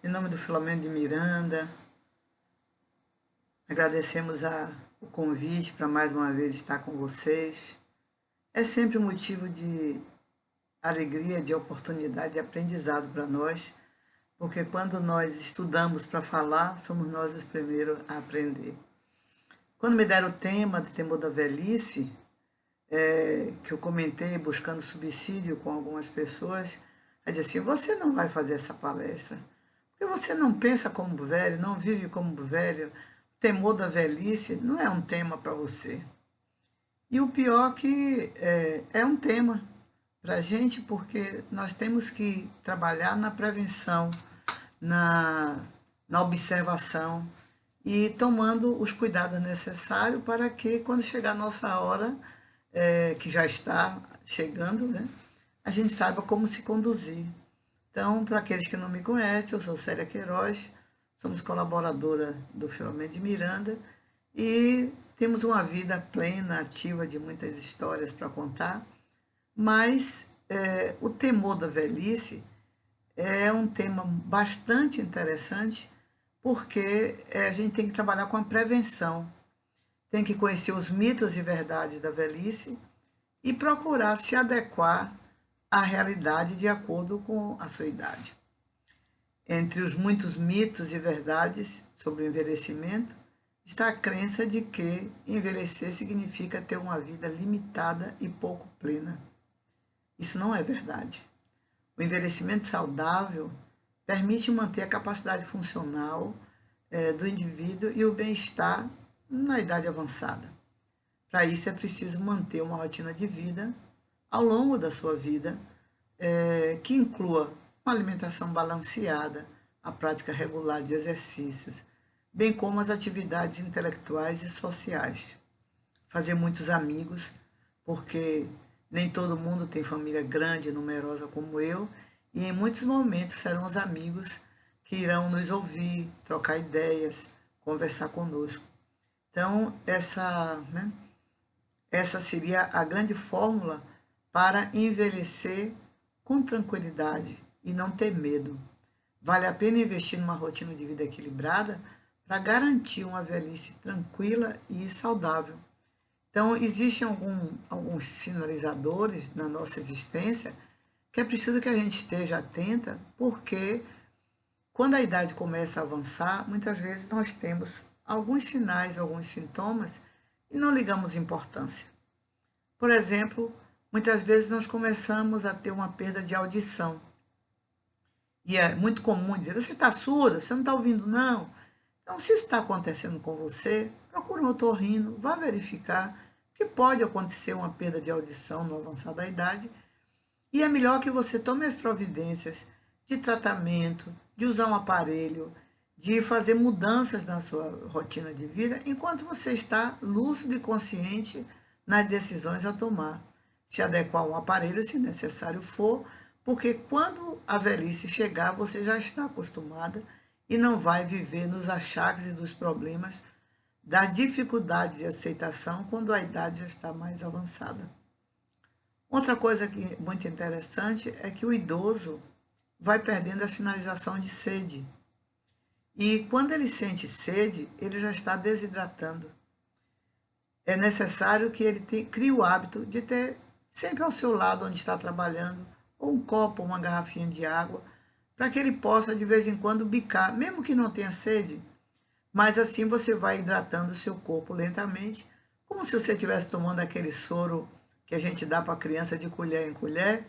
Em nome do Filomeno de Miranda, agradecemos o convite para mais uma vez estar com vocês. É sempre um motivo de alegria, de oportunidade, de aprendizado para nós, porque quando nós estudamos para falar, somos nós os primeiros a aprender. Quando me deram o tema do temor da velhice, que eu comentei buscando subsídio com algumas pessoas, aí disse assim, você não vai fazer essa palestra, porque você não pensa como velho, não vive como velho, o temor da velhice não é um tema para você. E o pior que é um tema para a gente, porque nós temos que trabalhar na prevenção, na observação e tomando os cuidados necessários para que quando chegar a nossa hora, que já está chegando, né, a gente saiba como se conduzir. Então, para aqueles que não me conhecem, eu sou Célia Queiroz, somos colaboradora do Filomeno de Miranda e temos uma vida plena, ativa, de muitas histórias para contar, mas o temor da velhice é um tema bastante interessante, porque a gente tem que trabalhar com a prevenção, tem que conhecer os mitos e verdades da velhice e procurar se adequar à realidade de acordo com a sua idade. Entre os muitos mitos e verdades sobre o envelhecimento, está a crença de que envelhecer significa ter uma vida limitada e pouco plena. Isso não é verdade. O envelhecimento saudável permite manter a capacidade funcional do indivíduo e o bem-estar na idade avançada. Para isso é preciso manter uma rotina de vida ao longo da sua vida, que inclua uma alimentação balanceada, a prática regular de exercícios, bem como as atividades intelectuais e sociais. Fazer muitos amigos, porque nem todo mundo tem família grande e numerosa como eu, e em muitos momentos serão os amigos que irão nos ouvir, trocar ideias, conversar conosco. Então, essa seria a grande fórmula para envelhecer com tranquilidade e não ter medo. Vale a pena investir numa rotina de vida equilibrada para garantir uma velhice tranquila e saudável. Então, existem alguns sinalizadores na nossa existência que é preciso que a gente esteja atenta, porque quando a idade começa a avançar, muitas vezes nós temos alguns sinais, alguns sintomas e não ligamos importância. Por exemplo, muitas vezes nós começamos a ter uma perda de audição. E é muito comum dizer, você está surda, você não está ouvindo não? Então, se isso está acontecendo com você, procure um otorrino, vá verificar, que pode acontecer uma perda de audição no avançar da idade, e é melhor que você tome as providências de tratamento, de usar um aparelho, de fazer mudanças na sua rotina de vida, enquanto você está lúcido e consciente nas decisões a tomar. Se adequar ao aparelho, se necessário for, porque quando a velhice chegar, você já está acostumada e não vai viver nos achaques e dos problemas da dificuldade de aceitação quando a idade já está mais avançada. Outra coisa que é muito interessante é que o idoso vai perdendo a sinalização de sede. E quando ele sente sede, ele já está desidratando. É necessário que ele crie o hábito de ter sempre ao seu lado, onde está trabalhando, ou um copo, uma garrafinha de água, para que ele possa de vez em quando bicar, mesmo que não tenha sede, mas assim você vai hidratando o seu corpo lentamente, como se você estivesse tomando aquele soro que a gente dá para a criança de colher em colher,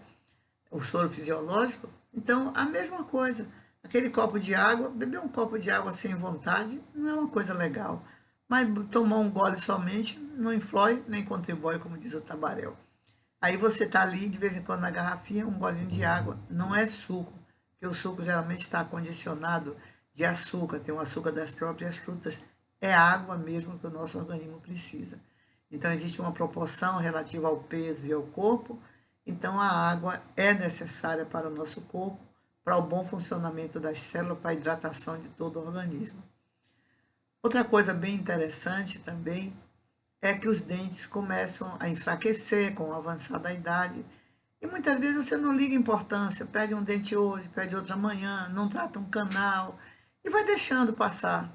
o soro fisiológico. Então, a mesma coisa. Aquele copo de água, beber um copo de água sem vontade não é uma coisa legal. Mas tomar um gole somente não influi nem contribui, como diz o Tabarel. Aí você está ali, de vez em quando, na garrafinha, um golinho de água. Não é suco, porque o suco geralmente está condicionado de açúcar, tem o açúcar das próprias frutas. É água mesmo que o nosso organismo precisa. Então, existe uma proporção relativa ao peso e ao corpo. Então, a água é necessária para o nosso corpo, para o bom funcionamento das células, para a hidratação de todo o organismo. Outra coisa bem interessante também é que os dentes começam a enfraquecer com o avançar da idade. E muitas vezes você não liga importância, perde um dente hoje, perde outro amanhã, não trata um canal e vai deixando passar.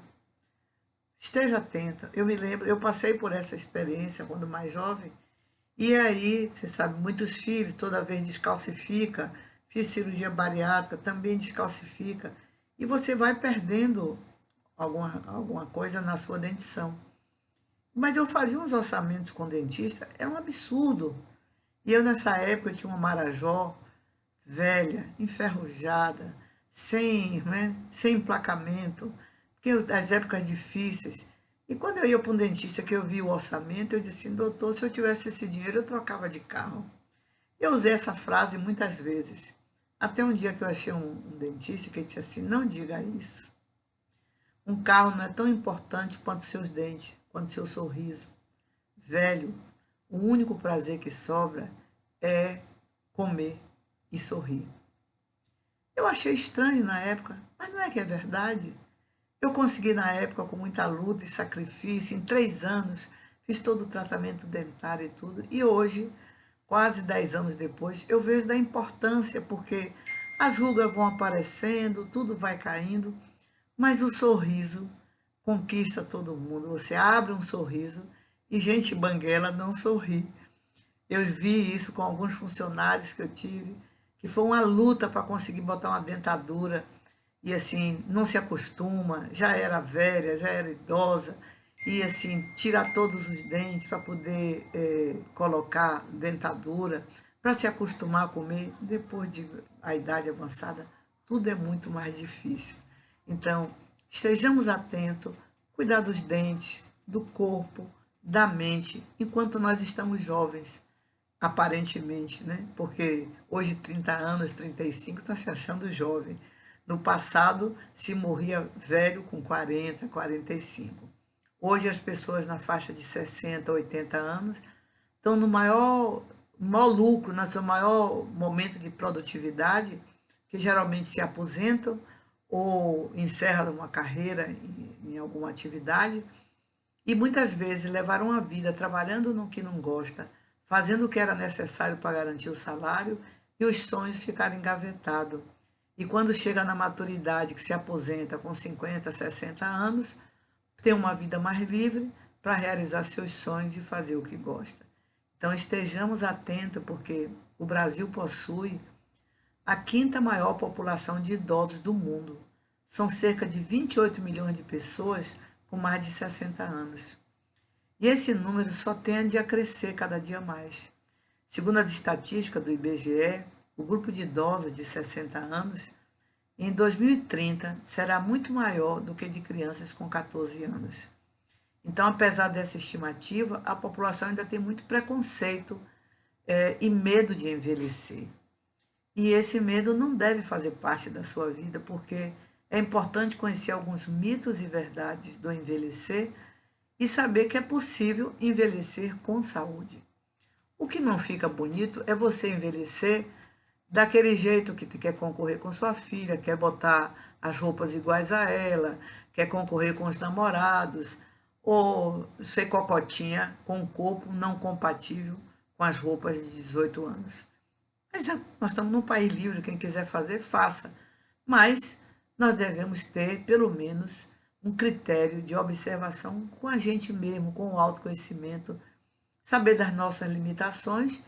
Esteja atenta. Eu me lembro, eu passei por essa experiência quando mais jovem, e aí, você sabe, muitos filhos toda vez descalcifica, fiz cirurgia bariátrica, também descalcifica, e você vai perdendo alguma coisa na sua dentição. Mas eu fazia uns orçamentos com dentista, é um absurdo. E eu nessa época eu tinha uma Marajó velha, enferrujada, sem, né, sem emplacamento, porque as épocas difíceis. E quando eu ia para um dentista que eu vi o orçamento, eu disse assim, doutor, se eu tivesse esse dinheiro, eu trocava de carro. Eu usei essa frase muitas vezes. Até um dia que eu achei um dentista que disse assim, não diga isso. Um carro não é tão importante quanto seus dentes, quanto seu sorriso. Velho, o único prazer que sobra é comer e sorrir. Eu achei estranho na época, mas não é que é verdade. Eu consegui na época, com muita luta e sacrifício, em 3 anos, fiz todo o tratamento dentário e tudo. E hoje, quase 10 anos depois, eu vejo da importância, porque as rugas vão aparecendo, tudo vai caindo, mas o sorriso conquista todo mundo. Você abre um sorriso e gente banguela não sorri. Eu vi isso com alguns funcionários que eu tive, que foi uma luta para conseguir botar uma dentadura e assim, não se acostuma, já era velha, já era idosa, e assim, tirar todos os dentes para poder colocar dentadura, para se acostumar a comer, depois de a idade avançada, tudo é muito mais difícil. Então, estejamos atentos, cuidar dos dentes, do corpo, da mente, enquanto nós estamos jovens, aparentemente, né? Porque hoje 30 anos, 35, está se achando jovem. No passado, se morria velho com 40, 45. Hoje, as pessoas na faixa de 60, 80 anos estão no maior lucro, no seu maior momento de produtividade, que geralmente se aposentam ou encerram uma carreira em alguma atividade, e muitas vezes levaram a vida trabalhando no que não gosta, fazendo o que era necessário para garantir o salário, e os sonhos ficaram engavetados. E quando chega na maturidade, que se aposenta com 50, 60 anos, tem uma vida mais livre para realizar seus sonhos e fazer o que gosta. Então estejamos atentos, porque o Brasil possui a quinta maior população de idosos do mundo. São cerca de 28 milhões de pessoas com mais de 60 anos. E esse número só tende a crescer cada dia mais. Segundo as estatísticas do IBGE, o grupo de idosos de 60 anos, em 2030, será muito maior do que de crianças com 14 anos. Então, apesar dessa estimativa, a população ainda tem muito preconceito e medo de envelhecer. E esse medo não deve fazer parte da sua vida, porque é importante conhecer alguns mitos e verdades do envelhecer e saber que é possível envelhecer com saúde. O que não fica bonito é você envelhecer daquele jeito que quer concorrer com sua filha, quer botar as roupas iguais a ela, quer concorrer com os namorados, ou ser cocotinha com um corpo não compatível com as roupas de 18 anos. Mas nós estamos num país livre, quem quiser fazer, faça. Mas nós devemos ter, pelo menos, um critério de observação com a gente mesmo, com o autoconhecimento, saber das nossas limitações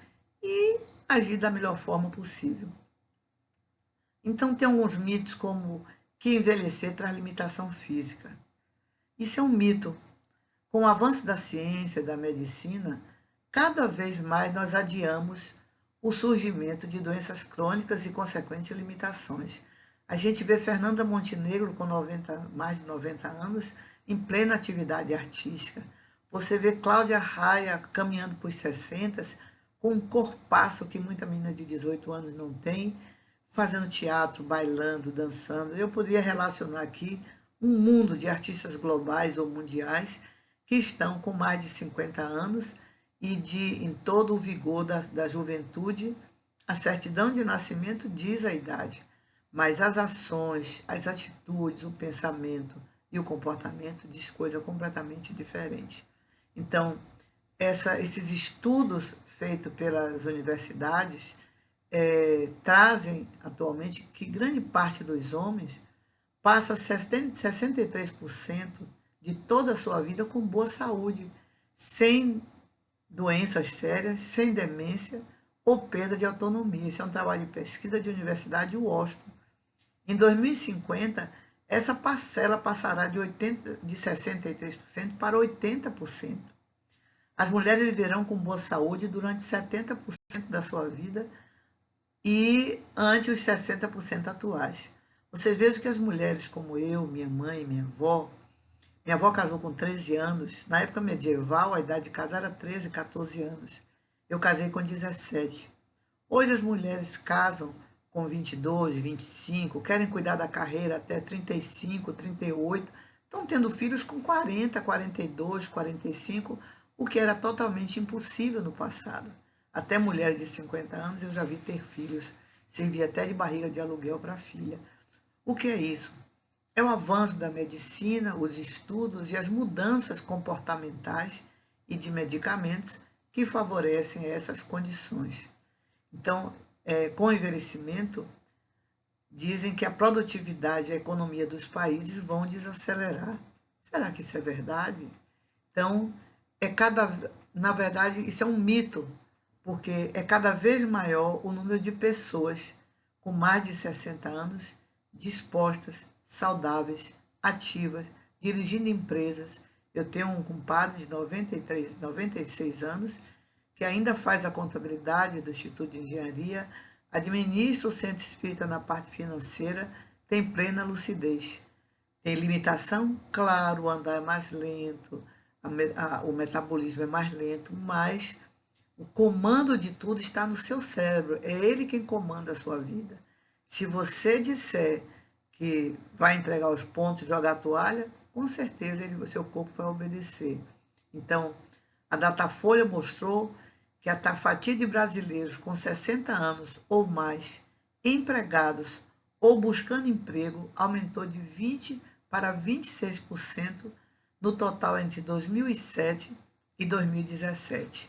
e agir da melhor forma possível. Então, tem alguns mitos como que envelhecer traz limitação física. Isso é um mito. Com o avanço da ciência e da medicina, cada vez mais nós adiamos o surgimento de doenças crônicas e consequentes limitações. A gente vê Fernanda Montenegro com mais de 90 anos em plena atividade artística. Você vê Cláudia Raia caminhando para os 60 com um corpaço que muita menina de 18 anos não tem, fazendo teatro, bailando, dançando. Eu poderia relacionar aqui um mundo de artistas globais ou mundiais que estão com mais de 50 anos e em todo o vigor da juventude. A certidão de nascimento diz a idade, mas as ações, as atitudes, o pensamento e o comportamento diz coisa completamente diferente. Então, esses estudos feitos pelas universidades trazem atualmente que grande parte dos homens passa 63% de toda a sua vida com boa saúde, sem doenças sérias, sem demência ou perda de autonomia. Esse é um trabalho de pesquisa de Universidade de Washington. Em 2050, essa parcela passará de 63% para 80%. As mulheres viverão com boa saúde durante 70% da sua vida e ante os 60% atuais. Vocês vejam que as mulheres como eu, minha mãe, minha avó casou com 13 anos. Na época medieval, a idade de casar era 13, 14 anos. Eu casei com 17. Hoje as mulheres casam com 22, 25, querem cuidar da carreira até 35, 38, estão tendo filhos com 40, 42, 45, o que era totalmente impossível no passado. Até mulheres de 50 anos eu já vi ter filhos, servia até de barriga de aluguel para a filha. O que é isso? É o avanço da medicina, os estudos e as mudanças comportamentais e de medicamentos que favorecem essas condições. Então, com o envelhecimento, dizem que a produtividade e a economia dos países vão desacelerar. Será que isso é verdade? Então, na verdade, isso é um mito, porque é cada vez maior o número de pessoas com mais de 60 anos dispostas, saudáveis, ativas, dirigindo empresas. Eu tenho um compadre de 93, 96 anos que ainda faz a contabilidade do Instituto de Engenharia, administra o centro espírita na parte financeira, tem plena lucidez. Tem limitação? Claro, o andar é mais lento, o metabolismo é mais lento, mas o comando de tudo está no seu cérebro, é ele quem comanda a sua vida. Se você disser que vai entregar os pontos, jogar a toalha, com certeza o seu corpo vai obedecer. Então, a Datafolha mostrou que a fatia de brasileiros com 60 anos ou mais, empregados ou buscando emprego, aumentou de 20% para 26% no total entre 2007 e 2017.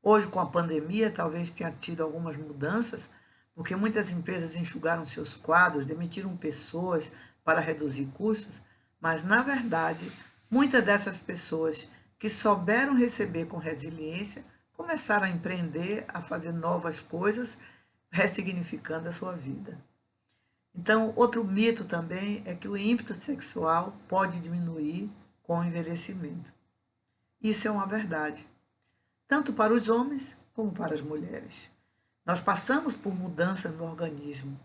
Hoje, com a pandemia, talvez tenha tido algumas mudanças, porque muitas empresas enxugaram seus quadros, demitiram pessoas para reduzir custos, mas, na verdade, muitas dessas pessoas que souberam receber com resiliência começaram a empreender, a fazer novas coisas, ressignificando a sua vida. Então, outro mito também é que o ímpeto sexual pode diminuir com o envelhecimento. Isso é uma verdade, tanto para os homens como para as mulheres. Nós passamos por mudanças no organismo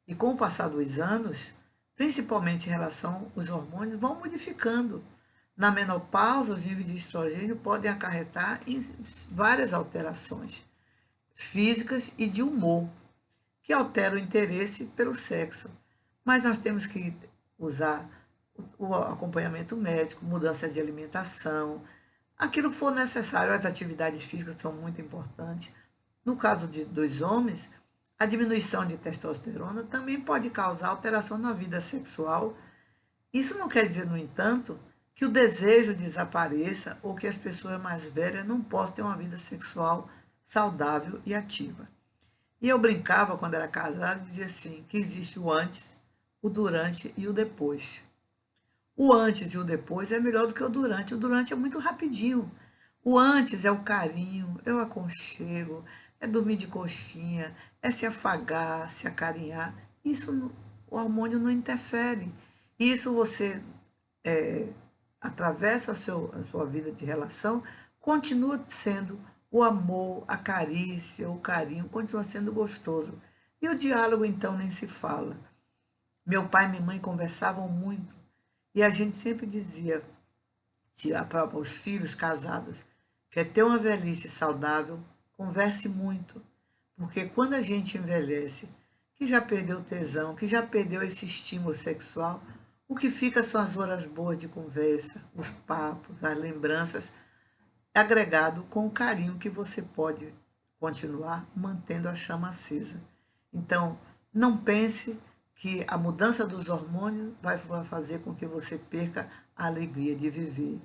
e, com o passar dos anos, principalmente em relação aos hormônios, vão modificando. Na menopausa, os níveis de estrogênio podem acarretar em várias alterações físicas e de humor, que alteram o interesse pelo sexo. Mas nós temos que usar o acompanhamento médico, mudança de alimentação, aquilo que for necessário. As atividades físicas são muito importantes. No caso dos homens, a diminuição de testosterona também pode causar alteração na vida sexual. Isso não quer dizer, no entanto, que o desejo desapareça ou que as pessoas mais velhas não possam ter uma vida sexual saudável e ativa. E eu brincava quando era casada e dizia assim, que existe o antes, o durante e o depois. O antes e o depois é melhor do que o durante. O durante é muito rapidinho. O antes é o carinho, é o aconchego, é dormir de coxinha, é se afagar, se acarinhar. Isso o hormônio não interfere. Isso você atravessa a sua vida de relação, continua sendo o amor, a carícia, o carinho, continua sendo gostoso. E o diálogo, então, nem se fala. Meu pai e minha mãe conversavam muito e a gente sempre dizia, para os filhos casados, quer ter uma velhice saudável, converse muito. Porque quando a gente envelhece, que já perdeu o tesão, que já perdeu esse estímulo sexual, o que fica são as horas boas de conversa, os papos, as lembranças, agregado com o carinho que você pode continuar mantendo a chama acesa. Então, não pense que a mudança dos hormônios vai fazer com que você perca a alegria de viver.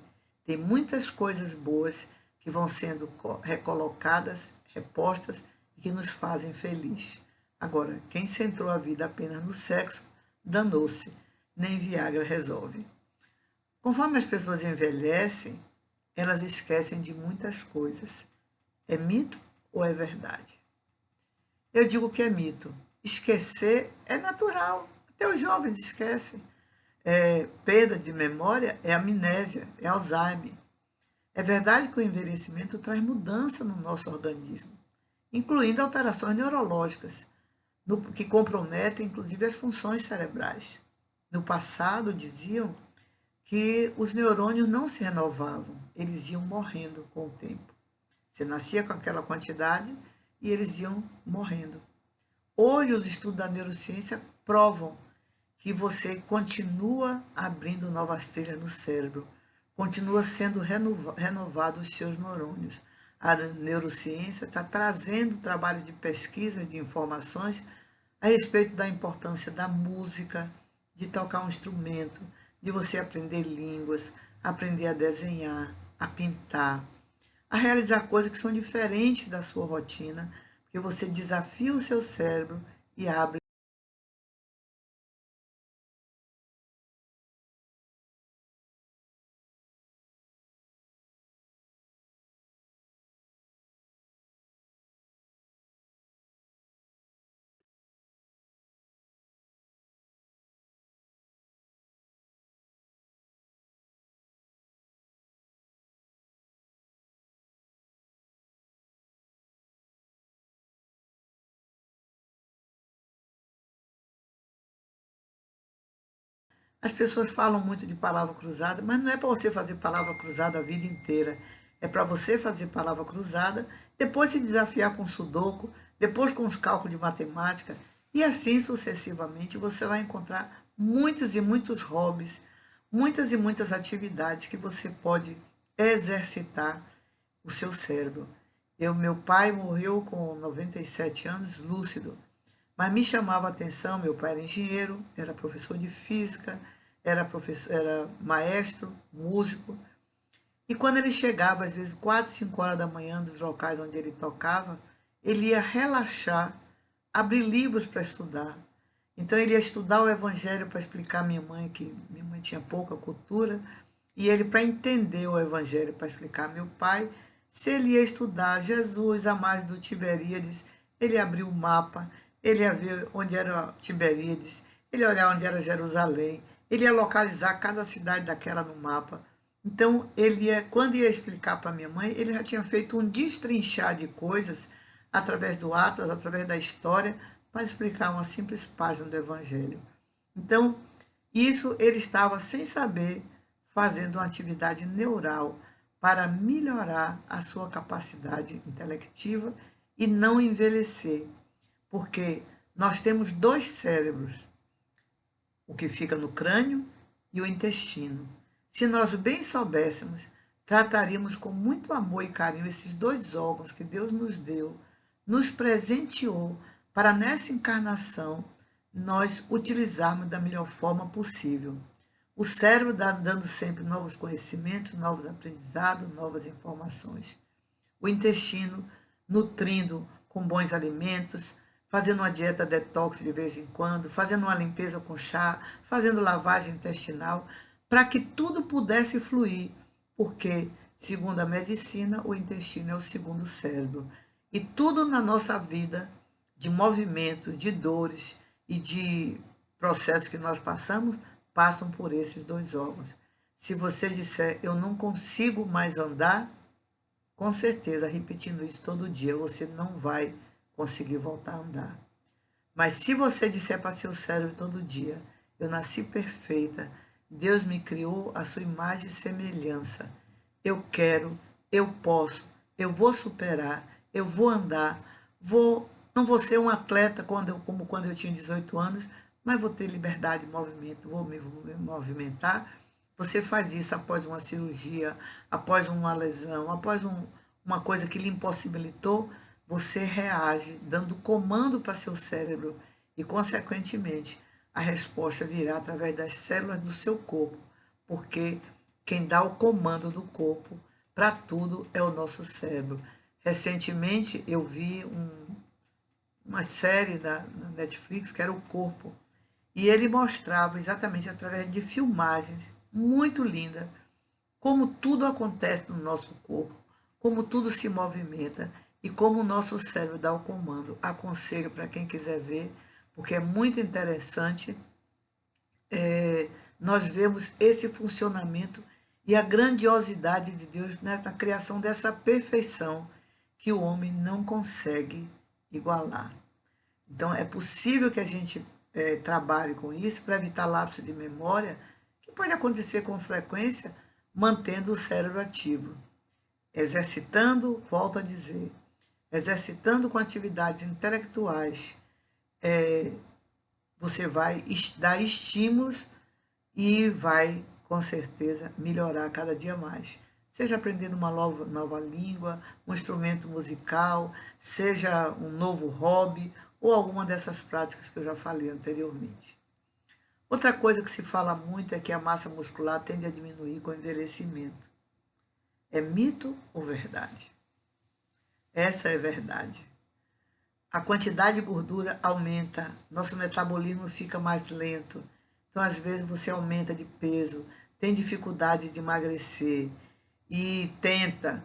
Tem muitas coisas boas que vão sendo recolocadas, repostas e que nos fazem felizes. Agora, quem centrou a vida apenas no sexo, danou-se. Nem Viagra resolve. Conforme as pessoas envelhecem, elas esquecem de muitas coisas. É mito ou é verdade? Eu digo que é mito. Esquecer é natural. Até os jovens esquecem. Perda de memória é amnésia, é Alzheimer. É verdade que o envelhecimento traz mudança no nosso organismo, incluindo alterações neurológicas, que comprometem inclusive as funções cerebrais. No passado, diziam que os neurônios não se renovavam, eles iam morrendo com o tempo. Você nascia com aquela quantidade e eles iam morrendo. Hoje, os estudos da neurociência provam que você continua abrindo novas trilhas no cérebro, continua sendo renovado os seus neurônios. A neurociência está trazendo trabalho de pesquisa, de informações a respeito da importância da música, de tocar um instrumento, de você aprender línguas, aprender a desenhar, a pintar, a realizar coisas que são diferentes da sua rotina, porque você desafia o seu cérebro e abre. As pessoas falam muito de palavra cruzada, mas não é para você fazer palavra cruzada a vida inteira. É para você fazer palavra cruzada, depois se desafiar com sudoku, depois com os cálculos de matemática, e assim sucessivamente você vai encontrar muitos e muitos hobbies, muitas e muitas atividades que você pode exercitar o seu cérebro. Meu pai morreu com 97 anos, lúcido. Mas me chamava a atenção, meu pai era engenheiro, era professor de física, era maestro, músico. E quando ele chegava, às vezes 4, 5 horas da manhã, dos locais onde ele tocava, ele ia relaxar, abrir livros para estudar. Então ele ia estudar o Evangelho para explicar à minha mãe, que minha mãe tinha pouca cultura, e ele, para entender o Evangelho, para explicar a meu pai, se ele ia estudar Jesus, a margem do Tiberíades, ele abriu o mapa, ele ia ver onde era Tiberíades, ele ia olhar onde era Jerusalém, ele ia localizar cada cidade daquela no mapa. Então, quando ia explicar para minha mãe, ele já tinha feito um destrinchar de coisas através do Atlas, através da história, para explicar uma simples página do Evangelho. Então, isso ele estava sem saber fazendo uma atividade neural para melhorar a sua capacidade intelectiva e não envelhecer, porque nós temos dois cérebros, o que fica no crânio e o intestino. Se nós bem soubéssemos, trataríamos com muito amor e carinho esses dois órgãos que Deus nos deu, nos presenteou para nessa encarnação nós utilizarmos da melhor forma possível. O cérebro dando sempre novos conhecimentos, novos aprendizados, novas informações. O intestino nutrindo com bons alimentos, fazendo uma dieta detox de vez em quando, fazendo uma limpeza com chá, fazendo lavagem intestinal, para que tudo pudesse fluir, porque, segundo a medicina, o intestino é o segundo cérebro. E tudo na nossa vida, de movimento, de dores e de processos que nós passamos, passam por esses dois órgãos. Se você disser, eu não consigo mais andar, com certeza, repetindo isso todo dia, você não vai conseguir voltar a andar. Mas se você disser para seu cérebro todo dia, eu nasci perfeita, Deus me criou a sua imagem e semelhança, eu quero, eu posso, eu vou superar, eu vou andar, não vou ser um atleta como quando eu tinha 18 anos, mas vou ter liberdade de movimento, vou me movimentar. Você faz isso após uma cirurgia, após uma lesão, após uma coisa que lhe impossibilitou, você reage dando comando para seu cérebro e, consequentemente, a resposta virá através das células do seu corpo, porque quem dá o comando do corpo para tudo é o nosso cérebro. Recentemente eu vi uma série na Netflix, que era O Corpo, e ele mostrava exatamente através de filmagens muito lindas como tudo acontece no nosso corpo, como tudo se movimenta e como o nosso cérebro dá o comando. Aconselho para quem quiser ver, porque é muito interessante nós vemos esse funcionamento e a grandiosidade de Deus na criação dessa perfeição que o homem não consegue igualar. Então, é possível que a gente trabalhe com isso para evitar lapso de memória, que pode acontecer com frequência, mantendo o cérebro ativo. Exercitando, volto a dizer, exercitando com atividades intelectuais, você vai dar estímulos e vai, com certeza, melhorar cada dia mais. Seja aprendendo uma nova língua, um instrumento musical, seja um novo hobby ou alguma dessas práticas que eu já falei anteriormente. Outra coisa que se fala muito é que a massa muscular tende a diminuir com o envelhecimento. É mito ou verdade? Essa é verdade. A quantidade de gordura aumenta, nosso metabolismo fica mais lento. Então, às vezes, você aumenta de peso, tem dificuldade de emagrecer e tenta.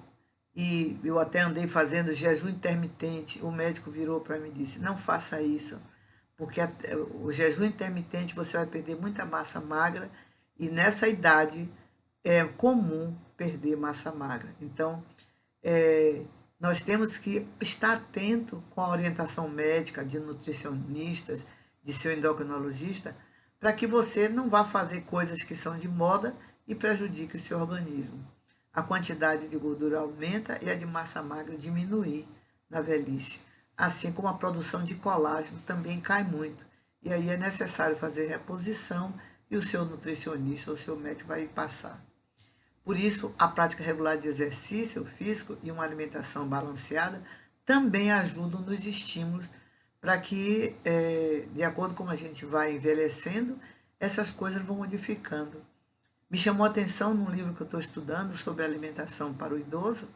E eu até andei fazendo jejum intermitente. O médico virou para mim e disse: não faça isso, porque o jejum intermitente você vai perder muita massa magra e nessa idade é comum perder massa magra. Então, nós temos que estar atento com a orientação médica de nutricionistas, de seu endocrinologista, para que você não vá fazer coisas que são de moda e prejudique o seu organismo. A quantidade de gordura aumenta e a de massa magra diminui na velhice, assim como a produção de colágeno também cai muito. E aí é necessário fazer reposição e o seu nutricionista ou seu médico vai passar. Por isso, a prática regular de exercício físico e uma alimentação balanceada também ajudam nos estímulos para que, de acordo com a gente vai envelhecendo, essas coisas vão modificando. Me chamou a atenção num livro que eu estou estudando sobre alimentação para o idoso,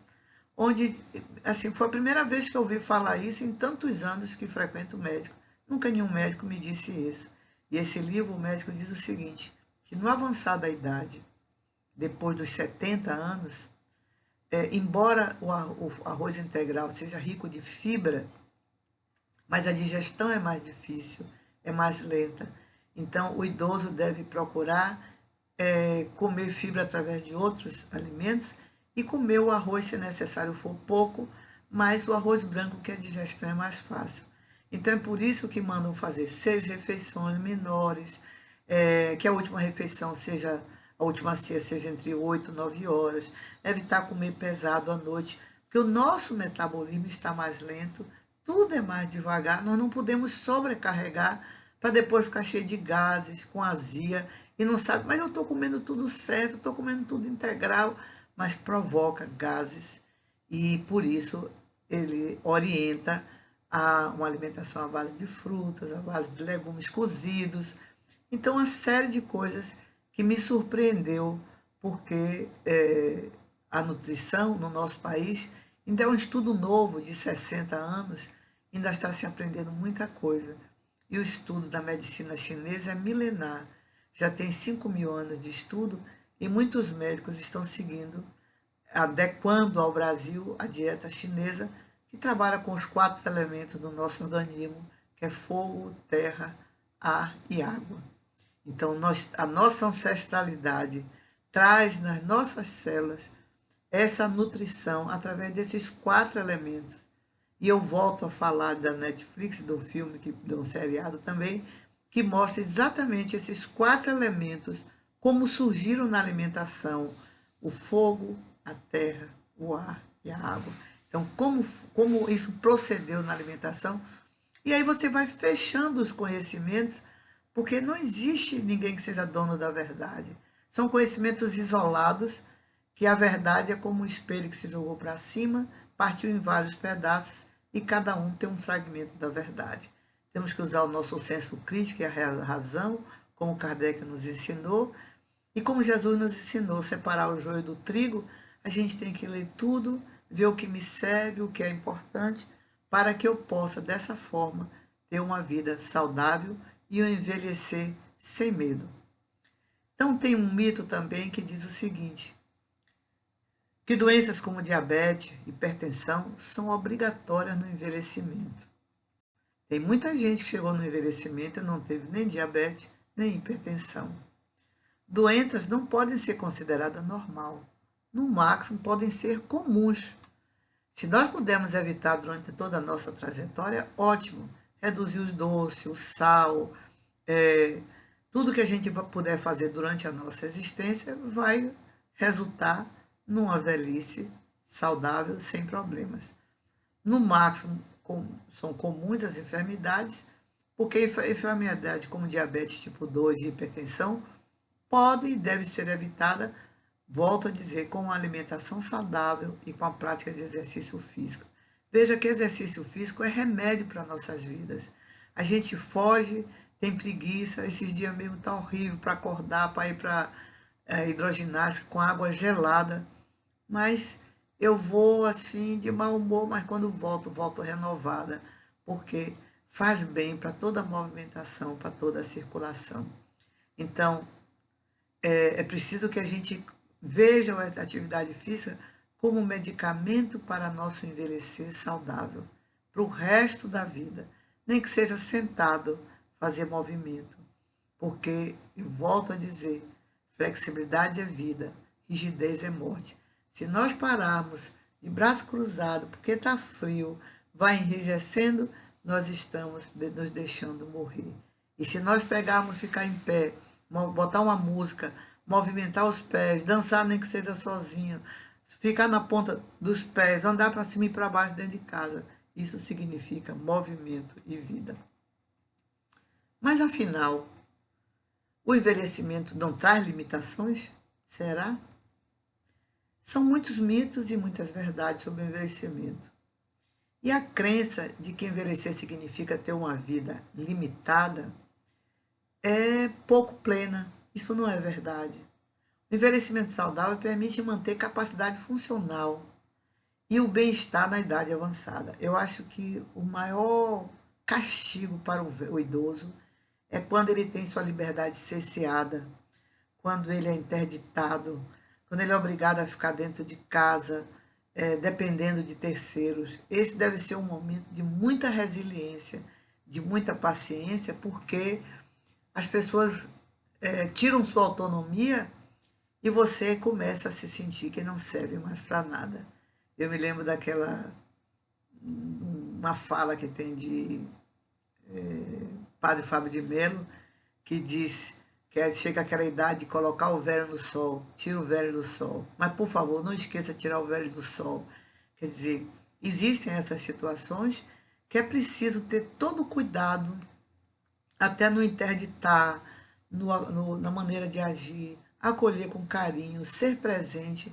onde, assim, foi a primeira vez que eu ouvi falar isso em tantos anos que frequento o médico. Nunca nenhum médico me disse isso. E esse livro, o médico diz o seguinte, que no avançar da idade, depois dos 70 anos, embora o arroz integral seja rico de fibra, mas a digestão é mais difícil, é mais lenta. Então, o idoso deve procurar comer fibra através de outros alimentos e comer o arroz, se necessário for pouco, mas o arroz branco, que a digestão é mais fácil. Então, é por isso que mandam fazer 6 refeições menores, que a última refeição seja, a última ceia seja entre 8 e 9 horas, evitar comer pesado à noite, porque o nosso metabolismo está mais lento, tudo é mais devagar, nós não podemos sobrecarregar para depois ficar cheio de gases, com azia, e não sabe, mas eu estou comendo tudo certo, estou comendo tudo integral, mas provoca gases, e por isso ele orienta a uma alimentação à base de frutas, à base de legumes cozidos. Então, uma série de coisas que me surpreendeu, porque a nutrição no nosso país ainda é um estudo novo, de 60 anos, ainda está se aprendendo muita coisa. E o estudo da medicina chinesa é milenar, já tem 5.000 anos de estudo e muitos médicos estão seguindo, adequando ao Brasil a dieta chinesa, que trabalha com os 4 elementos do nosso organismo, que é fogo, terra, ar e água. Então, a nossa ancestralidade traz nas nossas células essa nutrição através desses 4 elementos. E eu volto a falar da Netflix, do filme, de um seriado também, que mostra exatamente esses 4 elementos, como surgiram na alimentação: o fogo, a terra, o ar e a água. Então, como isso procedeu na alimentação. E aí você vai fechando os conhecimentos, porque não existe ninguém que seja dono da verdade. São conhecimentos isolados, que a verdade é como um espelho que se jogou para cima, partiu em vários pedaços e cada um tem um fragmento da verdade. Temos que usar o nosso senso crítico e a razão, como Kardec nos ensinou, e como Jesus nos ensinou, separar o joio do trigo. A gente tem que ler tudo, ver o que me serve, o que é importante, para que eu possa, dessa forma, ter uma vida saudável e eu envelhecer sem medo. Então, tem um mito também que diz o seguinte, que doenças como diabetes, hipertensão, são obrigatórias no envelhecimento. Tem muita gente que chegou no envelhecimento e não teve nem diabetes, nem hipertensão. Doenças não podem ser consideradas normal. No máximo, podem ser comuns. Se nós pudermos evitar durante toda a nossa trajetória, ótimo. Reduzir os doces, o sal, tudo que a gente puder fazer durante a nossa existência vai resultar numa velhice saudável, sem problemas. No máximo, são comuns as enfermidades, porque enfermidades como diabetes tipo 2 e hipertensão pode e deve ser evitada, volto a dizer, com uma alimentação saudável e com a prática de exercício físico. Veja que exercício físico é remédio para nossas vidas. A gente foge, tem preguiça, esses dias mesmo tá horrível para acordar, para ir para hidroginástica com água gelada, mas eu vou assim de mau humor, mas quando volto renovada, porque faz bem para toda a movimentação, para toda a circulação. Então, é preciso que a gente veja a atividade física como um medicamento para nosso envelhecer saudável, para o resto da vida. Nem que seja sentado, fazer movimento. Porque, eu volto a dizer, flexibilidade é vida, rigidez é morte. Se nós pararmos de braço cruzado, porque está frio, vai enrijecendo, nós estamos nos deixando morrer. E se nós pegarmos, ficar em pé, botar uma música, movimentar os pés, dançar nem que seja sozinho, ficar na ponta dos pés, andar para cima e para baixo dentro de casa, isso significa movimento e vida. Mas afinal, o envelhecimento não traz limitações? Será? São muitos mitos e muitas verdades sobre o envelhecimento. E a crença de que envelhecer significa ter uma vida limitada é pouco plena. Isso não é verdade. O envelhecimento saudável permite manter capacidade funcional e o bem-estar na idade avançada. Eu acho que o maior castigo para o idoso é quando ele tem sua liberdade cerceada, quando ele é interditado, quando ele é obrigado a ficar dentro de casa, dependendo de terceiros. Esse deve ser um momento de muita resiliência, de muita paciência, porque as pessoas tiram sua autonomia e você começa a se sentir que não serve mais para nada. Eu me lembro uma fala que tem de Padre Fábio de Mello, que diz que chega aquela idade de colocar o velho no sol, tira o velho do sol. Mas, por favor, não esqueça de tirar o velho do sol. Quer dizer, existem essas situações que é preciso ter todo o cuidado, até no interditar, na maneira de agir, acolher com carinho, ser presente,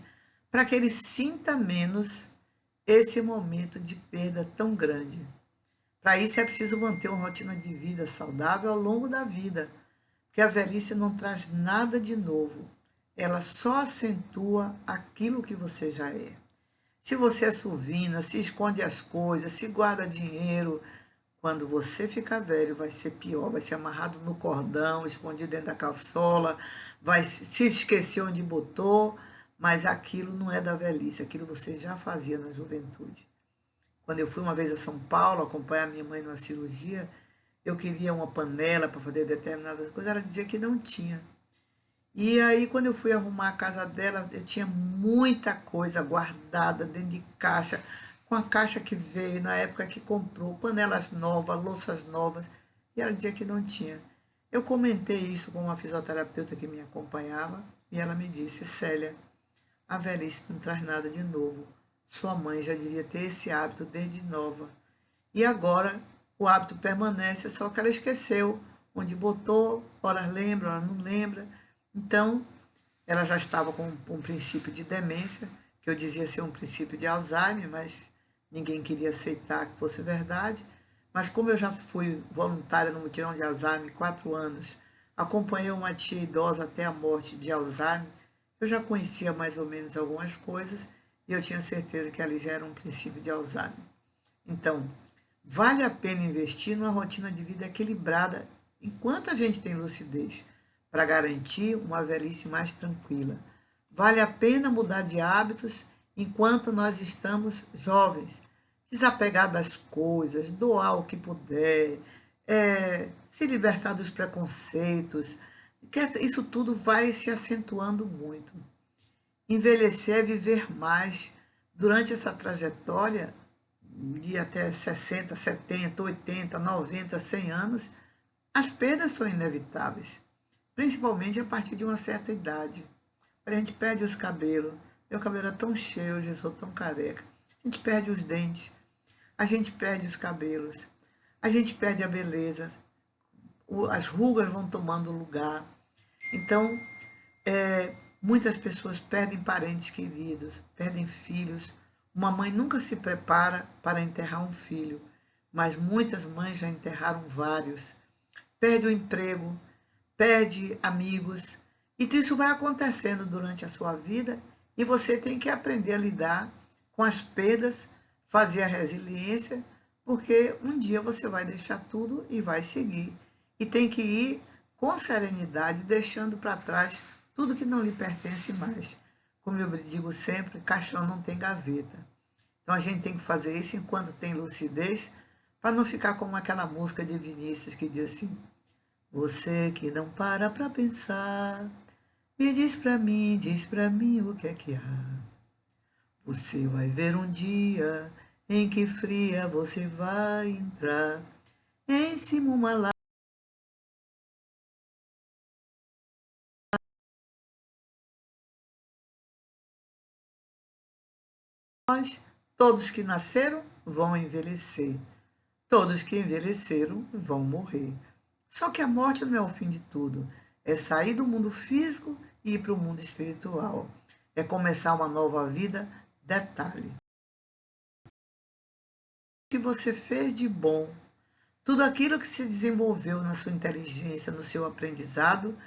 para que ele sinta menos esse momento de perda tão grande. Para isso é preciso manter uma rotina de vida saudável ao longo da vida, porque a velhice não traz nada de novo, ela só acentua aquilo que você já é. Se você é suvina, se esconde as coisas, se guarda dinheiro, quando você ficar velho vai ser pior, vai ser amarrado no cordão, escondido dentro da calçola, vai se esquecer onde botou, mas aquilo não é da velhice, aquilo você já fazia na juventude. Quando eu fui uma vez a São Paulo acompanhar minha mãe numa cirurgia, eu queria uma panela para fazer determinadas coisas, ela dizia que não tinha. E aí, quando eu fui arrumar a casa dela, eu tinha muita coisa guardada dentro de caixa, com a caixa que veio na época que comprou, panelas novas, louças novas, e ela dizia que não tinha. Eu comentei isso com uma fisioterapeuta que me acompanhava, e ela me disse, Célia, a velhice não traz nada de novo. Sua mãe já devia ter esse hábito desde nova. E agora o hábito permanece, só que ela esqueceu onde botou, ora lembra, ora não lembra. Então, ela já estava com um princípio de demência, que eu dizia ser um princípio de Alzheimer, mas ninguém queria aceitar que fosse verdade. Mas como eu já fui voluntária no mutirão de Alzheimer 4 anos, acompanhei uma tia idosa até a morte de Alzheimer, eu já conhecia mais ou menos algumas coisas e eu tinha certeza que ali já era um princípio de Alzheimer. Então, Vale a pena investir numa rotina de vida equilibrada enquanto a gente tem lucidez, para garantir uma velhice mais tranquila. Vale a pena mudar de hábitos enquanto nós estamos jovens, desapegar das coisas, doar o que puder, se libertar dos preconceitos, que isso tudo vai se acentuando muito. Envelhecer é viver mais. Durante essa trajetória de até 60, 70, 80, 90, 100 anos, as perdas são inevitáveis, principalmente a partir de uma certa idade. A gente perde os cabelos. Meu cabelo é tão cheio, hoje eu sou tão careca. A gente perde os dentes, a gente perde os cabelos, a gente perde a beleza, as rugas vão tomando lugar. Então, muitas pessoas perdem parentes queridos, perdem filhos. Uma mãe nunca se prepara para enterrar um filho, mas muitas mães já enterraram vários. Perde o emprego, perde amigos, e isso vai acontecendo durante a sua vida e você tem que aprender a lidar com as perdas, fazer a resiliência, porque um dia você vai deixar tudo e vai seguir. E tem que ir com serenidade, deixando para trás tudo que não lhe pertence mais. Como eu digo sempre, caixão não tem gaveta. Então a gente tem que fazer isso enquanto tem lucidez, para não ficar como aquela música de Vinícius que diz assim: você que não para pensar, me diz pra mim o que é que há. Você vai ver um dia em que fria você vai entrar em cima uma laje. Todos que nasceram vão envelhecer. Todos que envelheceram vão morrer. Só que a morte não é o fim de tudo. É sair do mundo físico e ir para o mundo espiritual. É começar uma nova vida. Detalhe: o que você fez de bom, tudo aquilo que se desenvolveu na sua inteligência, no seu aprendizado,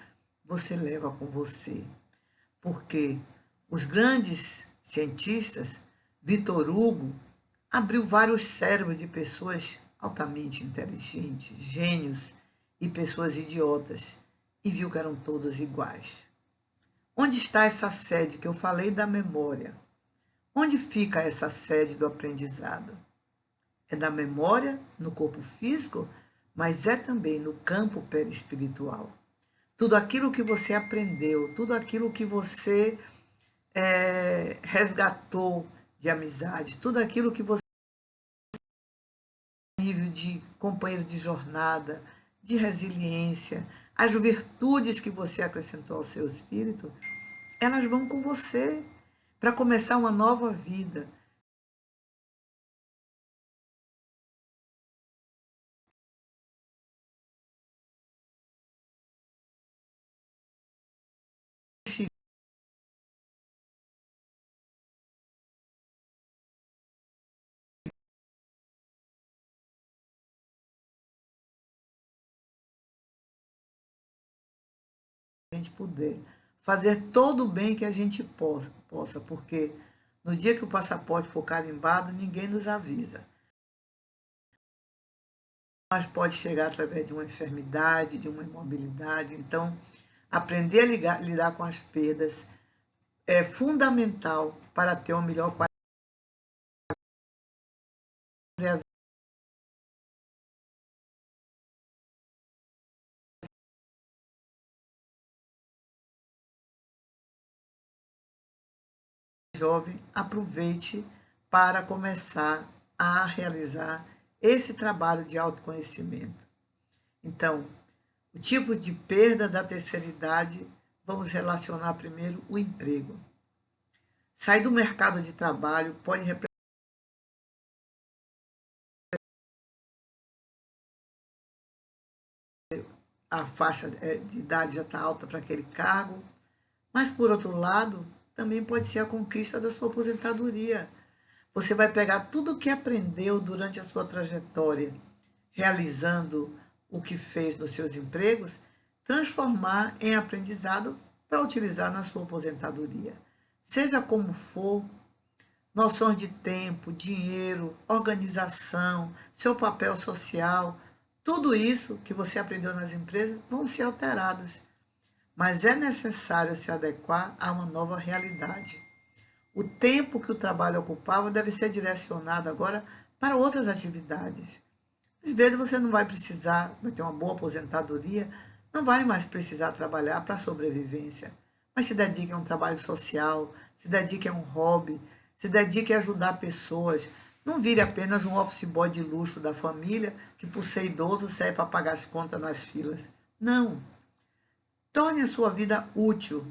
você leva com você. Porque os grandes cientistas, Victor Hugo, abriu vários cérebros de pessoas altamente inteligentes, gênios e pessoas idiotas, e viu que eram todos iguais. Onde está essa sede que eu falei da memória? Onde fica essa sede do aprendizado? É na memória, no corpo físico, mas é também no campo perispiritual. Tudo aquilo que você aprendeu, tudo aquilo que você resgatou de amizade, tudo aquilo que você nível de companheiro de jornada, de resiliência, as virtudes que você acrescentou ao seu espírito, elas vão com você para começar uma nova vida. A gente puder fazer todo o bem que a gente possa, porque no dia que o passaporte for carimbado, ninguém nos avisa. Mas pode chegar através de uma enfermidade, de uma imobilidade. Então, aprender a lidar com as perdas é fundamental para ter uma melhor qualidade de vida jovem. Aproveite para começar a realizar esse trabalho de autoconhecimento. Então, o tipo de perda da terceira idade, vamos relacionar primeiro o emprego. Sair do mercado de trabalho pode representar a faixa de idade já está alta para aquele cargo, mas, por outro lado, também pode ser a conquista da sua aposentadoria. Você vai pegar tudo o que aprendeu durante a sua trajetória, realizando o que fez nos seus empregos, transformar em aprendizado para utilizar na sua aposentadoria. Seja como for, noções de tempo, dinheiro, organização, seu papel social, tudo isso que você aprendeu nas empresas vão ser alterados. Mas é necessário se adequar a uma nova realidade. O tempo que o trabalho ocupava deve ser direcionado agora para outras atividades. Às vezes você não vai precisar, vai ter uma boa aposentadoria, não vai mais precisar trabalhar para a sobrevivência, mas se dedique a um trabalho social, se dedique a um hobby, se dedique a ajudar pessoas. Não vire apenas um office boy de luxo da família que, por ser idoso, serve para pagar as contas nas filas. Não. Torne a sua vida útil,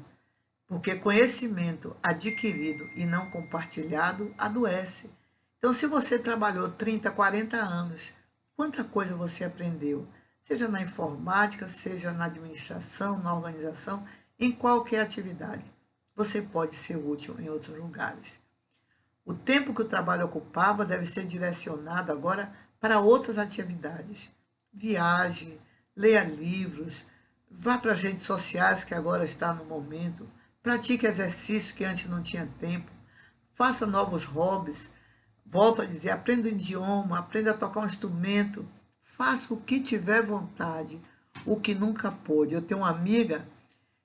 porque conhecimento adquirido e não compartilhado adoece. Então, se você trabalhou 30, 40 anos, quanta coisa você aprendeu? Seja na informática, seja na administração, na organização, em qualquer atividade. Você pode ser útil em outros lugares. O tempo que o trabalho ocupava deve ser direcionado agora para outras atividades. Viaje, leia livros, vá para as redes sociais, que agora está no momento, pratique exercício que antes não tinha tempo, faça novos hobbies, volto a dizer, aprenda um idioma, aprenda a tocar um instrumento, faça o que tiver vontade, o que nunca pôde. Eu tenho uma amiga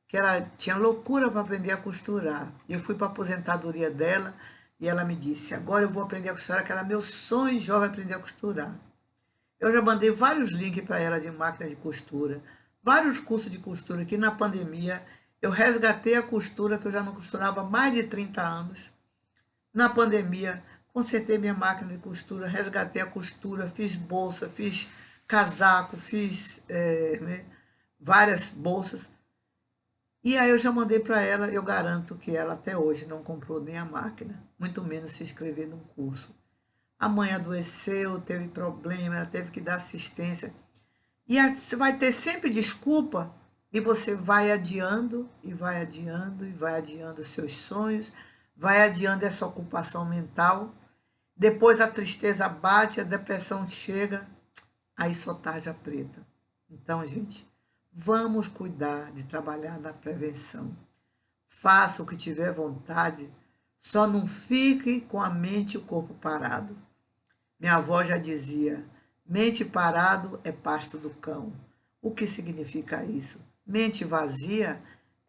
que ela tinha loucura para aprender a costurar. Eu fui para a aposentadoria dela e ela me disse, agora eu vou aprender a costurar, que era meu sonho jovem aprender a costurar. Eu já mandei vários links para ela de máquina de costura, vários cursos de costura, que na pandemia eu resgatei a costura, que eu já não costurava há mais de 30 anos. Na pandemia, consertei minha máquina de costura, resgatei a costura, fiz bolsa, fiz casaco, fiz várias bolsas. E aí eu já mandei para ela, eu garanto que ela até hoje não comprou nem a máquina, muito menos se inscrever num curso. A mãe adoeceu, teve problema, ela teve que dar assistência. E você vai ter sempre desculpa e você vai adiando e vai adiando e vai adiando os seus sonhos, vai adiando essa ocupação mental. Depois a tristeza bate, a depressão chega, aí só tarja preta. Então, gente, vamos cuidar de trabalhar na prevenção. Faça o que tiver vontade, só não fique com a mente e o corpo parado. Minha avó já dizia, mente parado é pasto do cão. O que significa isso? Mente vazia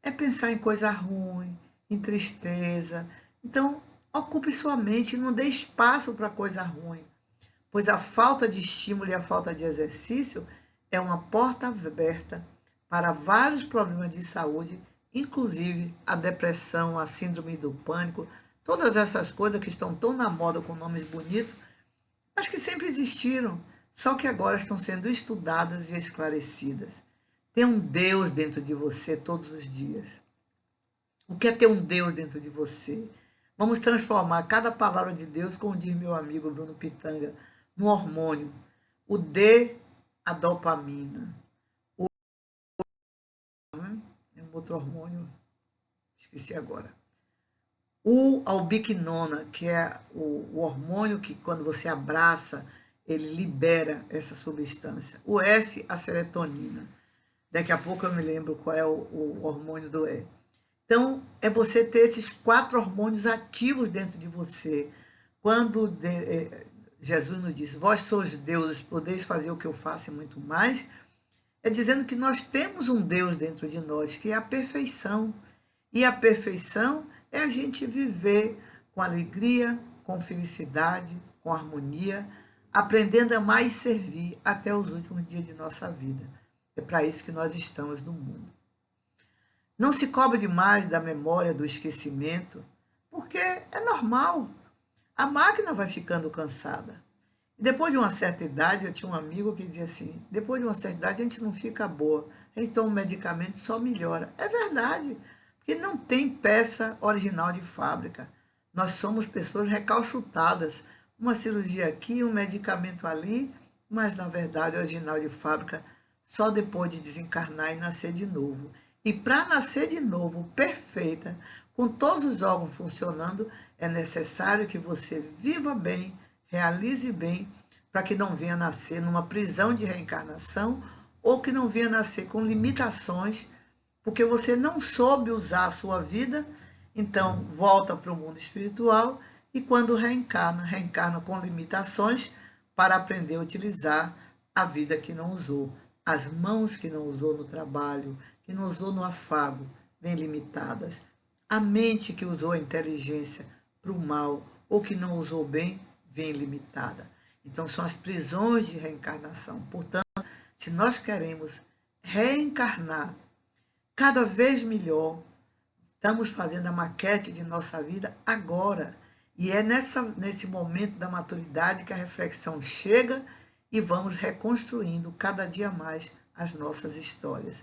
é pensar em coisa ruim, em tristeza. Então, ocupe sua mente e não dê espaço para coisa ruim, pois a falta de estímulo e a falta de exercício é uma porta aberta para vários problemas de saúde, inclusive a depressão, a síndrome do pânico, todas essas coisas que estão tão na moda com nomes bonitos, mas que sempre existiram, só que agora estão sendo estudadas e esclarecidas. Tem um Deus dentro de você todos os dias. O que é ter um Deus dentro de você? Vamos transformar cada palavra de Deus, como diz meu amigo Bruno Pitanga, no hormônio. O D, a dopamina. É um outro hormônio, esqueci agora. O albiquinona, que é o hormônio que quando você abraça, ele libera essa substância. O S, a serotonina. Daqui a pouco eu me lembro qual é o hormônio do E. Então, é você ter esses 4 hormônios ativos dentro de você. Quando Jesus nos disse, vós sois deuses, podeis fazer o que eu faço e muito mais, é dizendo que nós temos um Deus dentro de nós, que é a perfeição. E a perfeição é a gente viver com alegria, com felicidade, com harmonia, aprendendo a amar e servir até os últimos dias de nossa vida. É para isso que nós estamos no mundo. Não se cobre demais da memória, do esquecimento, porque é normal. A máquina vai ficando cansada. E depois de uma certa idade, eu tinha um amigo que dizia assim, depois de uma certa idade a gente não fica boa, a gente toma um medicamento e só melhora. É verdade, porque não tem peça original de fábrica. Nós somos pessoas recalchutadas. Uma cirurgia aqui, um medicamento ali, mas na verdade o original de fábrica só depois de desencarnar e nascer de novo. E para nascer de novo, perfeita, com todos os órgãos funcionando, é necessário que você viva bem, realize bem, para que não venha nascer numa prisão de reencarnação ou que não venha nascer com limitações, porque você não soube usar a sua vida, então volta para o mundo espiritual e quando reencarna, reencarna com limitações para aprender a utilizar a vida que não usou. As mãos que não usou no trabalho, que não usou no afago, vêm limitadas. A mente que usou a inteligência para o mal ou que não usou bem, vem limitada. Então, são as prisões de reencarnação. Portanto, se nós queremos reencarnar cada vez melhor, estamos fazendo a maquete de nossa vida agora. E é nesse momento da maturidade que a reflexão chega e vamos reconstruindo cada dia mais as nossas histórias.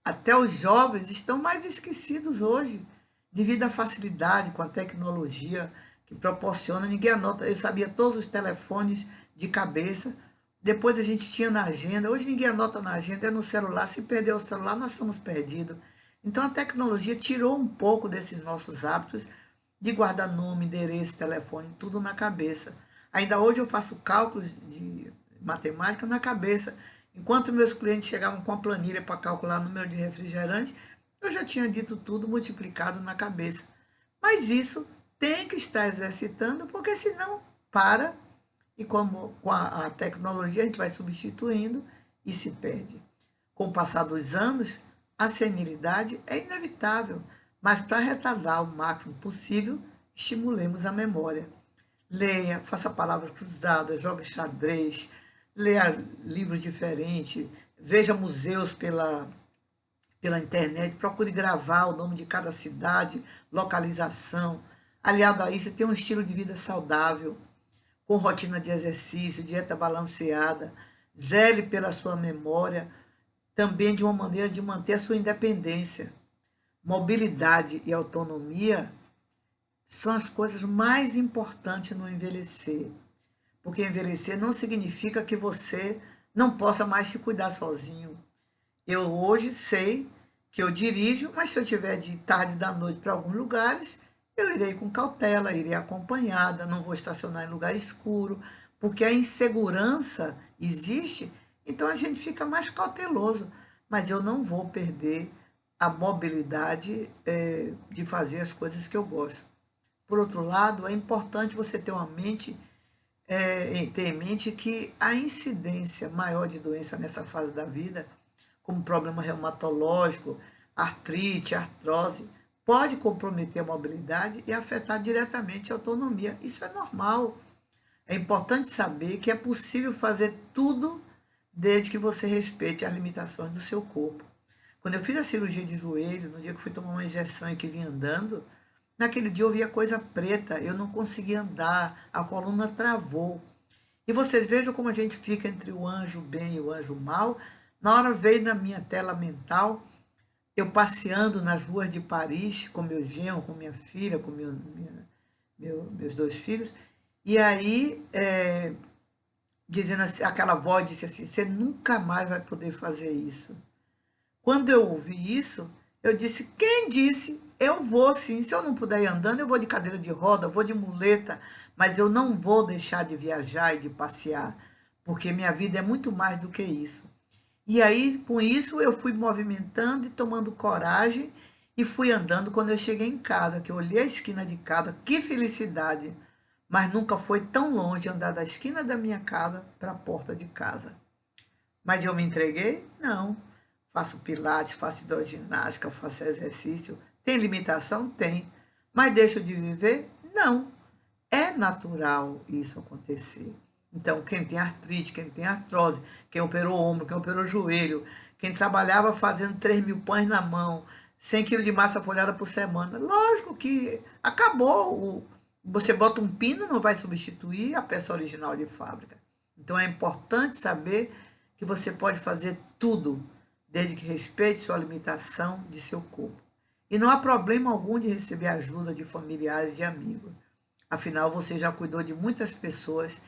Até os jovens estão mais esquecidos hoje, devido à facilidade com a tecnologia que proporciona. Ninguém anota, eu sabia todos os telefones de cabeça, depois a gente tinha na agenda, hoje ninguém anota na agenda, é no celular, se perder o celular nós estamos perdidos. Então a tecnologia tirou um pouco desses nossos hábitos de guardar nome, endereço, telefone, tudo na cabeça. Ainda hoje eu faço cálculos de matemática na cabeça. Enquanto meus clientes chegavam com a planilha para calcular o número de refrigerante, eu já tinha dito tudo multiplicado na cabeça. Mas isso tem que estar exercitando, porque senão para, e como com a tecnologia a gente vai substituindo e se perde. Com o passar dos anos, a senilidade é inevitável, mas para retardar o máximo possível, estimulemos a memória. Leia, faça palavras cruzadas, jogue xadrez, leia livros diferentes, veja museus pela internet, procure gravar o nome de cada cidade, localização. Aliado a isso, tenha um estilo de vida saudável, com rotina de exercício, dieta balanceada. Zele pela sua memória, também de uma maneira de manter a sua independência. Mobilidade e autonomia são as coisas mais importantes no envelhecer. Porque envelhecer não significa que você não possa mais se cuidar sozinho. Eu hoje sei que eu dirijo, mas se eu tiver de tarde da noite para alguns lugares, eu irei com cautela, irei acompanhada, não vou estacionar em lugar escuro, porque a insegurança existe, então a gente fica mais cauteloso. Mas eu não vou perder a mobilidade de fazer as coisas que eu gosto. Por outro lado, é importante você ter ter em mente que a incidência maior de doença nessa fase da vida, como problema reumatológico, artrite, artrose, pode comprometer a mobilidade e afetar diretamente a autonomia. Isso é normal. É importante saber que é possível fazer tudo desde que você respeite as limitações do seu corpo. Quando eu fiz a cirurgia de joelho, no dia que fui tomar uma injeção e que vim andando, naquele dia eu via coisa preta, eu não conseguia andar, a coluna travou. E vocês vejam como a gente fica entre o anjo bem e o anjo mal. Na hora veio na minha tela mental, eu passeando nas ruas de Paris com meu genro, com minha filha, com meus dois filhos, e aí, dizendo assim, aquela voz disse assim, você nunca mais vai poder fazer isso. Quando eu ouvi isso, eu disse, quem disse? Eu vou sim, se eu não puder ir andando, eu vou de cadeira de roda, vou de muleta, mas eu não vou deixar de viajar e de passear, porque minha vida é muito mais do que isso. E aí, com isso, eu fui movimentando e tomando coragem e fui andando. Quando eu cheguei em casa, que eu olhei a esquina de casa, que felicidade! Mas nunca foi tão longe andar da esquina da minha casa para a porta de casa. Mas eu me entreguei? Não. Faço pilates, faço hidroginástica, faço exercício. Tem limitação? Tem. Mas deixo de viver? Não. É natural isso acontecer. Então, quem tem artrite, quem tem artrose, quem operou o ombro, quem operou o joelho, quem trabalhava fazendo 3.000 pães na mão, 100 quilos de massa folhada por semana, lógico que acabou. Você bota um pino, não vai substituir a peça original de fábrica. Então, é importante saber que você pode fazer tudo, desde que respeite sua limitação de seu corpo. E não há problema algum de receber ajuda de familiares e de amigos. Afinal, você já cuidou de muitas pessoas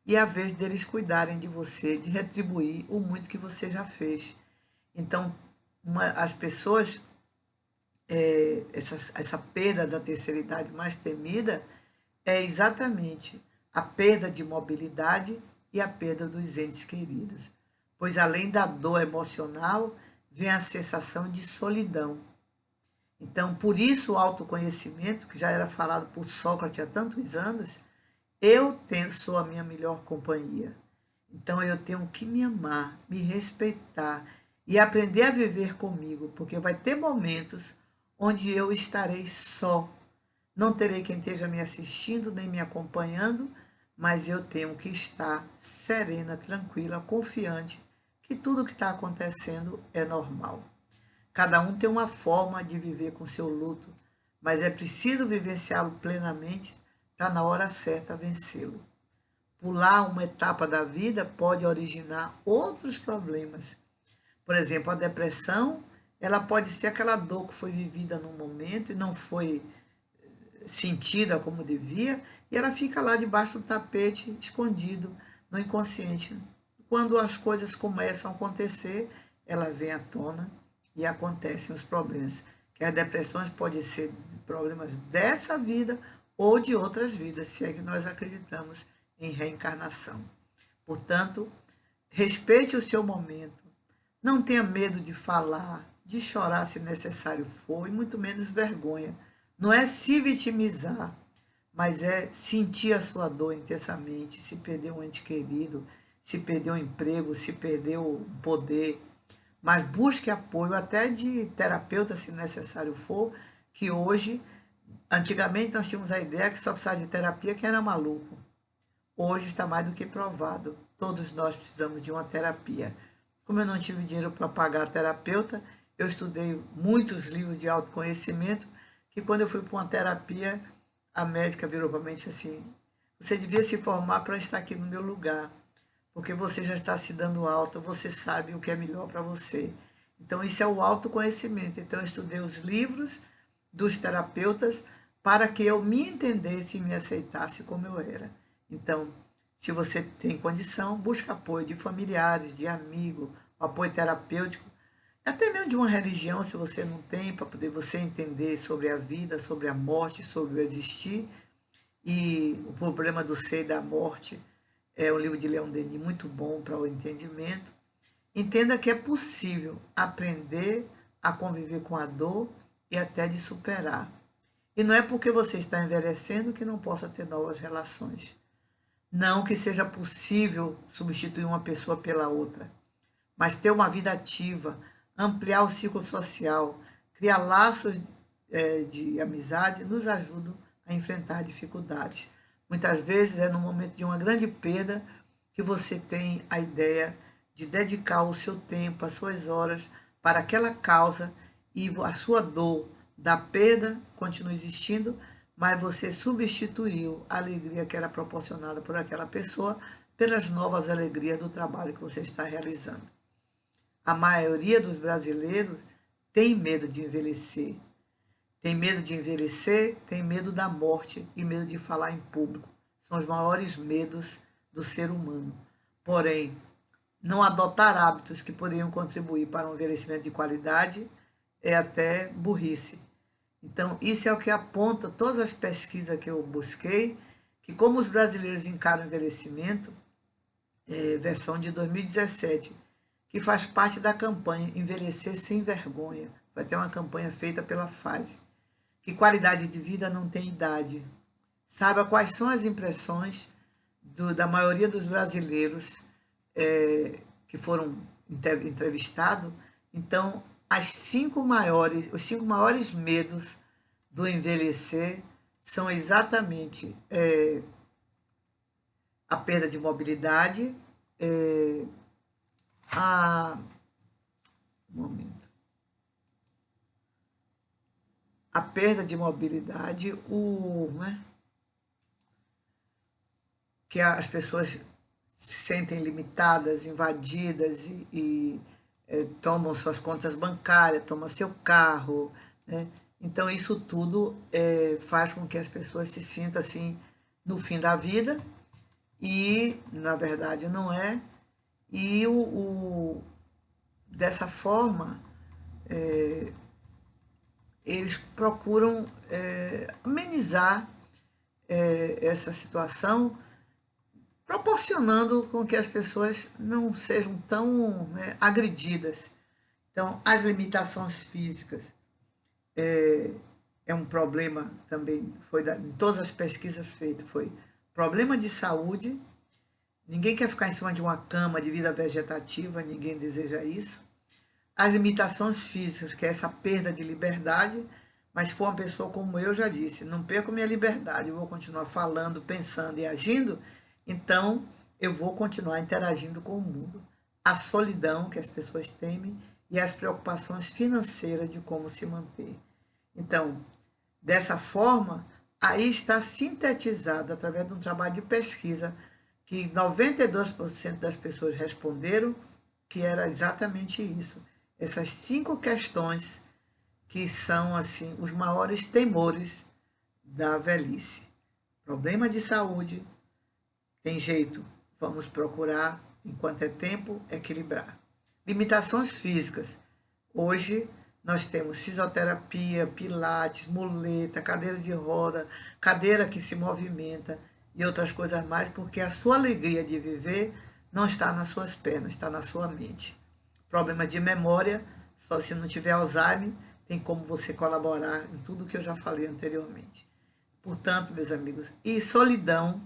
e é a vez deles cuidarem de você, de retribuir o muito que você já fez. Então, as pessoas, essa perda da terceira idade mais temida é exatamente a perda de mobilidade e a perda dos entes queridos. Pois além da dor emocional, vem a sensação de solidão. Então, por isso o autoconhecimento, que já era falado por Sócrates há tantos anos, sou a minha melhor companhia. Então eu tenho que me amar, me respeitar e aprender a viver comigo, porque vai ter momentos onde eu estarei só. Não terei quem esteja me assistindo nem me acompanhando, mas eu tenho que estar serena, tranquila, confiante que tudo que está acontecendo é normal. Cada um tem uma forma de viver com seu luto, mas é preciso vivenciá-lo plenamente para, na hora certa, vencê-lo. Pular uma etapa da vida pode originar outros problemas. Por exemplo, a depressão, ela pode ser aquela dor que foi vivida num momento e não foi sentida como devia, e ela fica lá debaixo do tapete, escondido no inconsciente. Quando as coisas começam a acontecer, ela vem à tona e acontecem os problemas. Que as depressões podem ser problemas dessa vida ou de outras vidas, se é que nós acreditamos em reencarnação. Portanto, respeite o seu momento. Não tenha medo de falar, de chorar se necessário for, e muito menos vergonha. Não é se vitimizar, mas é sentir a sua dor intensamente, se perdeu um ente querido, se perdeu um emprego, se perdeu o poder. Mas busque apoio até de terapeuta, se necessário for, que hoje, antigamente nós tínhamos a ideia que só precisava de terapia quem era maluco. Hoje está mais do que provado. Todos nós precisamos de uma terapia. Como eu não tive dinheiro para pagar a terapeuta, eu estudei muitos livros de autoconhecimento, que quando eu fui para uma terapia, a médica virou para mim e disse assim: você devia se formar para estar aqui no meu lugar, porque você já está se dando alta, você sabe o que é melhor para você. Então, isso é o autoconhecimento. Então, eu estudei os livros dos terapeutas para que eu me entendesse e me aceitasse como eu era. Então, se você tem condição, busque apoio de familiares, de amigos, apoio terapêutico, até mesmo de uma religião, se você não tem, para poder você entender sobre a vida, sobre a morte, sobre o existir. E o problema do ser e da morte é um livro de Leon Denis muito bom para o entendimento. Entenda que é possível aprender a conviver com a dor e até de superar. E não é porque você está envelhecendo que não possa ter novas relações. Não que seja possível substituir uma pessoa pela outra, mas ter uma vida ativa, ampliar o ciclo social, criar laços de amizade, nos ajuda a enfrentar dificuldades. Muitas vezes é no momento de uma grande perda que você tem a ideia de dedicar o seu tempo, as suas horas para aquela causa, e a sua dor da perda continua existindo, mas você substituiu a alegria que era proporcionada por aquela pessoa pelas novas alegrias do trabalho que você está realizando. A maioria dos brasileiros tem medo de envelhecer. Tem medo de envelhecer, tem medo da morte e medo de falar em público. São os maiores medos do ser humano. Porém, não adotar hábitos que poderiam contribuir para um envelhecimento de qualidade é até burrice. Então, isso é o que aponta todas as pesquisas que eu busquei, que como os brasileiros encaram o envelhecimento, versão de 2017, que faz parte da campanha Envelhecer Sem Vergonha. Vai ter uma campanha feita pela FASE. Que qualidade de vida não tem idade. Saiba quais são as impressões da maioria dos brasileiros que foram entrevistados. Então, os 5 maiores medos do envelhecer são exatamente a perda de mobilidade, a perda de mobilidade, que as pessoas se sentem limitadas, invadidas e tomam suas contas bancárias, tomam seu carro, né? Então, isso tudo faz com que as pessoas se sintam assim no fim da vida, e, na verdade, não é. E dessa forma, eles procuram amenizar essa situação, proporcionando com que as pessoas não sejam tão agredidas. Então, as limitações físicas, é um problema também, em todas as pesquisas feitas, foi problema de saúde. Ninguém quer ficar em cima de uma cama de vida vegetativa, ninguém deseja isso. As limitações físicas, que é essa perda de liberdade, mas se for uma pessoa como eu já disse, não perco minha liberdade, eu vou continuar falando, pensando e agindo, então eu vou continuar interagindo com o mundo. A solidão que as pessoas temem e as preocupações financeiras de como se manter. Então, dessa forma, aí está sintetizado através de um trabalho de pesquisa que 92% das pessoas responderam que era exatamente isso. Essas 5 questões que são assim os maiores temores da velhice. Problema de saúde, tem jeito, vamos procurar, enquanto é tempo, equilibrar. Limitações físicas. Hoje nós temos fisioterapia, pilates, muleta, cadeira de roda, cadeira que se movimenta e outras coisas mais, porque a sua alegria de viver não está nas suas pernas, está na sua mente. Problema de memória, só se não tiver Alzheimer, tem como você colaborar em tudo que eu já falei anteriormente. Portanto, meus amigos, e solidão,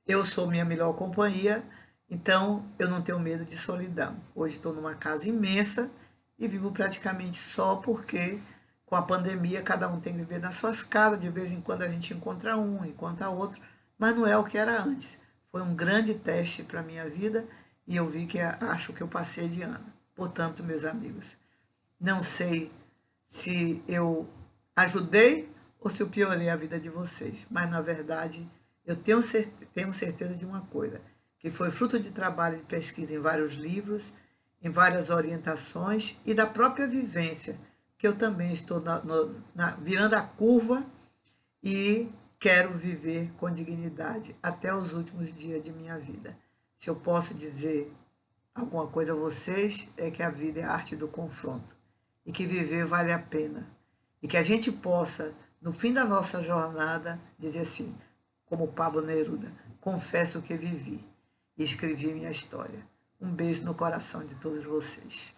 eu sou minha melhor companhia, então eu não tenho medo de solidão. Hoje estou numa casa imensa e vivo praticamente só porque com a pandemia cada um tem que viver nas suas casas, de vez em quando a gente encontra um, encontra outro, mas não é o que era antes. Foi um grande teste para a minha vida e eu vi que acho que eu passei de ano. Portanto, meus amigos, não sei se eu ajudei ou se eu piorei a vida de vocês, mas na verdade eu tenho certeza de uma coisa, que foi fruto de trabalho de pesquisa em vários livros, em várias orientações e da própria vivência, que eu também estou virando a curva e quero viver com dignidade até os últimos dias de minha vida. Se eu posso dizer alguma coisa a vocês, é que a vida é a arte do confronto e que viver vale a pena. E que a gente possa, no fim da nossa jornada, dizer assim, como Pablo Neruda, confesso que vivi e escrevi minha história. Um beijo no coração de todos vocês.